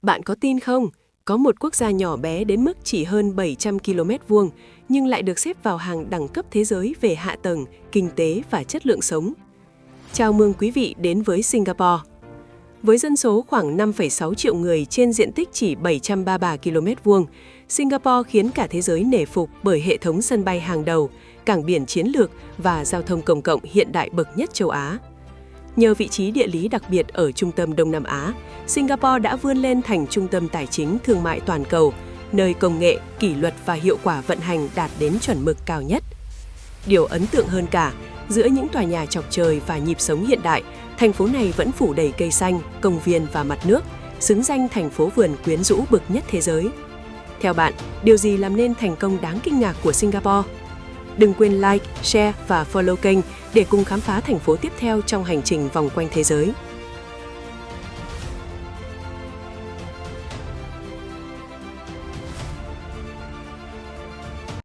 Bạn có tin không? Có một quốc gia nhỏ bé đến mức chỉ hơn 700 km vuông, nhưng lại được xếp vào hàng đẳng cấp thế giới về hạ tầng, kinh tế và chất lượng sống. Chào mừng quý vị đến với Singapore. Với dân số khoảng 5,6 triệu người trên diện tích chỉ 733 km vuông, Singapore khiến cả thế giới nể phục bởi hệ thống sân bay hàng đầu, cảng biển chiến lược và giao thông công cộng hiện đại bậc nhất châu Á. Nhờ vị trí địa lý đặc biệt ở trung tâm Đông Nam Á, Singapore đã vươn lên thành trung tâm tài chính thương mại toàn cầu, nơi công nghệ, kỷ luật và hiệu quả vận hành đạt đến chuẩn mực cao nhất. Điều ấn tượng hơn cả, giữa những tòa nhà chọc trời và nhịp sống hiện đại, thành phố này vẫn phủ đầy cây xanh, công viên và mặt nước, xứng danh thành phố vườn quyến rũ bậc nhất thế giới. Theo bạn, điều gì làm nên thành công đáng kinh ngạc của Singapore? Đừng quên like, share và follow kênh để cùng khám phá thành phố tiếp theo trong hành trình vòng quanh thế giới.